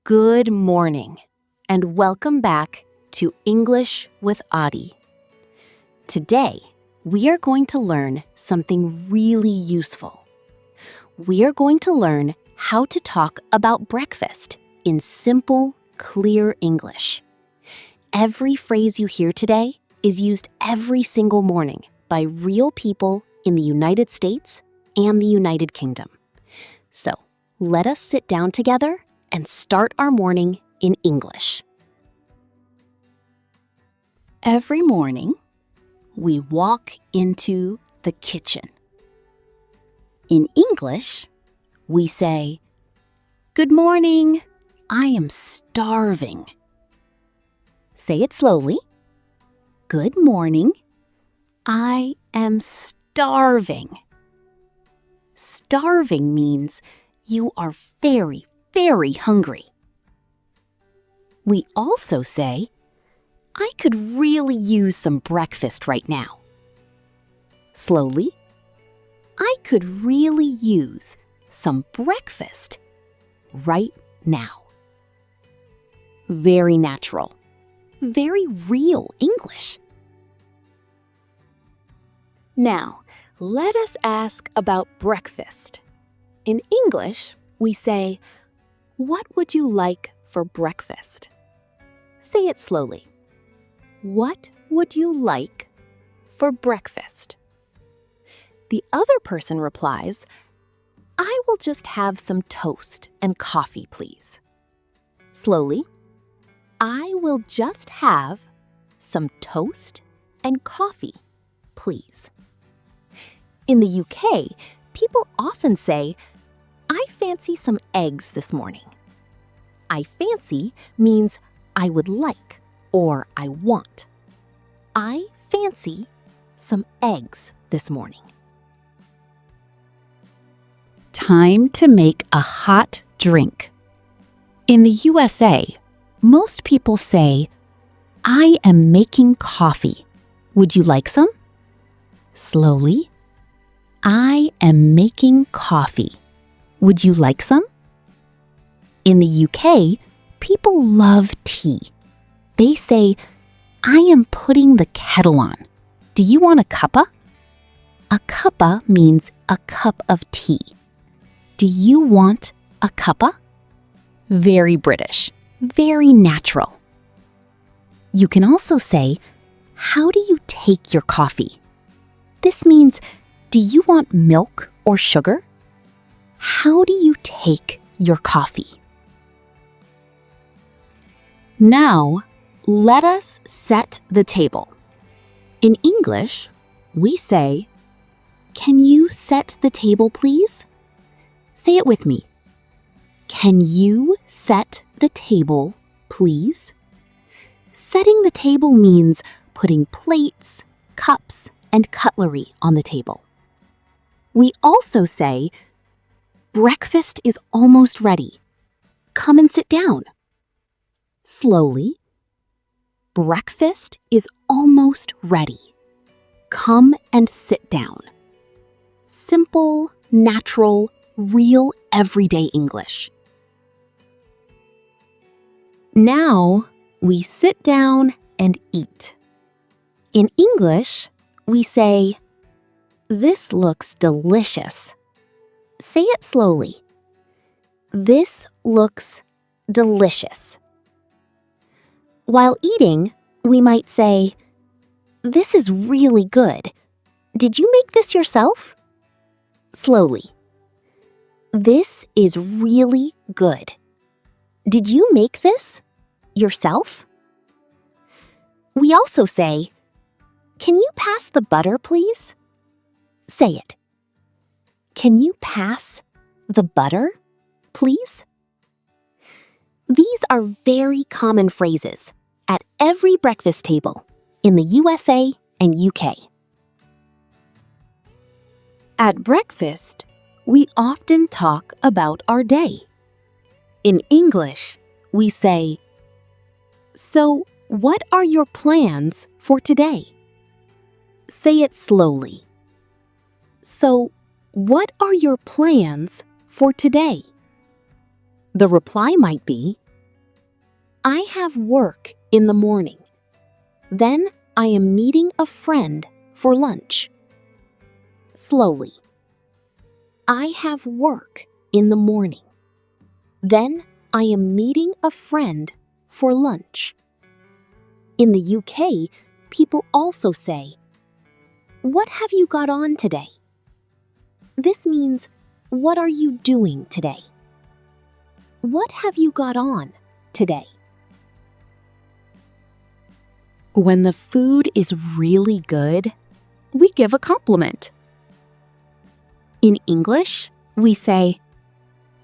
Good morning, and welcome back to English with Audie. Today, we are going to learn something really useful. We are going to learn how to talk about breakfast in simple, clear English. Every phrase you hear today is used every single morning by real people in the United States and the United Kingdom. So, let us sit down together and start our morning in English. Every morning, we walk into the kitchen. In English, we say, "Good morning, I am starving." Say it slowly. Good morning, I am starving. Starving means you are very hungry. We also say, "I could really use some breakfast right now." Slowly, I could really use some breakfast right now. Very natural, very real English. Now, let us ask about breakfast. In English, we say, "What would you like for breakfast?" Say it slowly. What would you like for breakfast? The other person replies, "I will just have some toast and coffee, please." Slowly, I will just have some toast and coffee, please. In the UK, people often say, "I fancy some eggs this morning." I fancy means I would like or I want. I fancy some eggs this morning. Time to make a hot drink. In the USA, most people say, "I am making coffee. Would you like some?" Slowly, I am making coffee. Would you like some? In the UK, people love tea. They say, "I am putting the kettle on. Do you want a cuppa?" A cuppa means a cup of tea. Do you want a cuppa? Very British, very natural. You can also say, "How do you take your coffee?" This means, do you want milk or sugar? How do you take your coffee? Now, let us set the table. In English, we say, "Can you set the table, please?" Say it with me. Can you set the table, please? Setting the table means putting plates, cups, and cutlery on the table. We also say, "Breakfast is almost ready. Come and sit down." Slowly, breakfast is almost ready. Come and sit down. Simple, natural, real, everyday English. Now, we sit down and eat. In English, we say, "This looks delicious." Say it slowly. This looks delicious. While eating, we might say, "This is really good. Did you make this yourself?" Slowly. This is really good. Did you make this yourself? We also say, "Can you pass the butter, please?" Say it. Can you pass the butter, please? These are very common phrases at every breakfast table in the USA and UK. At breakfast, we often talk about our day. In English, we say, "So, what are your plans for today?" Say it slowly. So, what are your plans for today? The reply might be, I have work in the morning. Then I am meeting a friend for lunch. Slowly. I have work in the morning. Then I am meeting a friend for lunch. In the UK, people also say, "What have you got on today?" This means, "What are you doing today?" What have you got on today? When the food is really good, we give a compliment. In English, we say,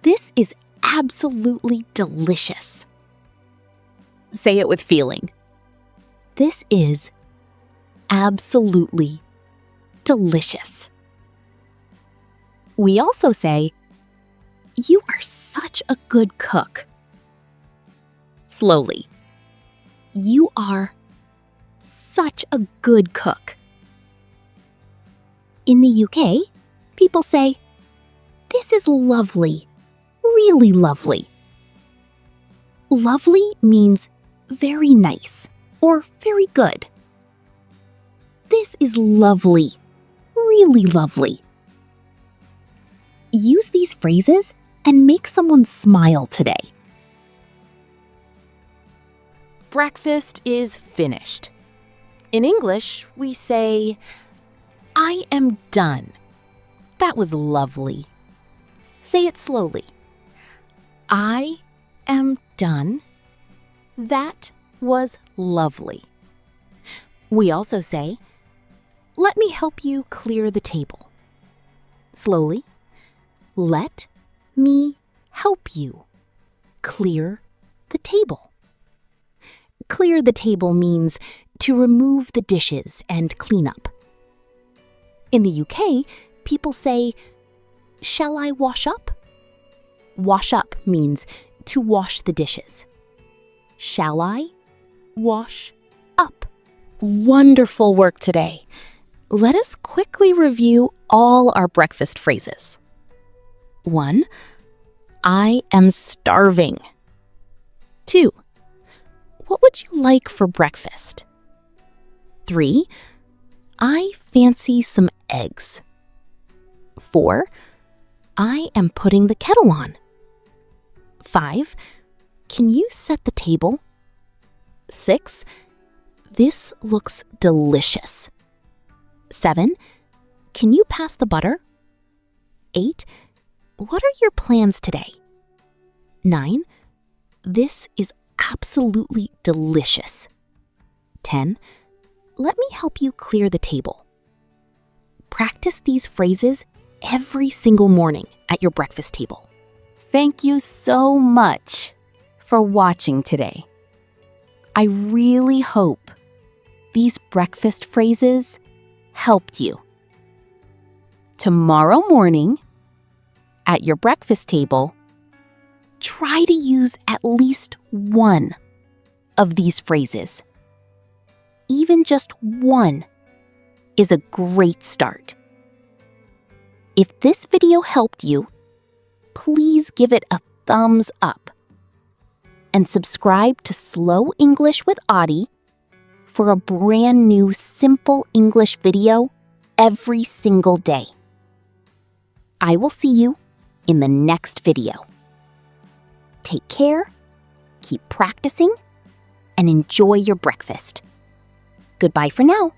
"This is absolutely delicious." Say it with feeling. This is absolutely delicious. We also say, "You are such a good cook." Slowly. You are such a good cook. In the UK, people say, "This is lovely, really lovely." Lovely means very nice or very good. This is lovely, really lovely. Use these phrases and make someone smile today. Breakfast is finished. In English, we say, "I am done. That was lovely." Say it slowly. I am done. That was lovely. We also say, "Let me help you clear the table." Slowly. Let me help you clear the table. Clear the table means to remove the dishes and clean up. In the UK, people say, "Shall I wash up?" Wash up means to wash the dishes. Shall I wash up? Wonderful work today. Let us quickly review all our breakfast phrases. 1. I am starving. 2. What would you like for breakfast? 3. I fancy some eggs. 4. I am putting the kettle on. 5. Can you set the table? 6. This looks delicious. 7. Can you pass the butter? 8. What are your plans today? 9. This is absolutely delicious. 10. Let me help you clear the table. Practice these phrases every single morning at your breakfast table. Thank you so much for watching today. I really hope these breakfast phrases helped you. Tomorrow morning, at your breakfast table, try to use at least one of these phrases. Even just one is a great start. If this video helped you, please give it a thumbs up and subscribe to Slow English with Audie for a brand new simple English video every single day. I will see you in the next video. Take care, keep practicing, and enjoy your breakfast. Goodbye for now.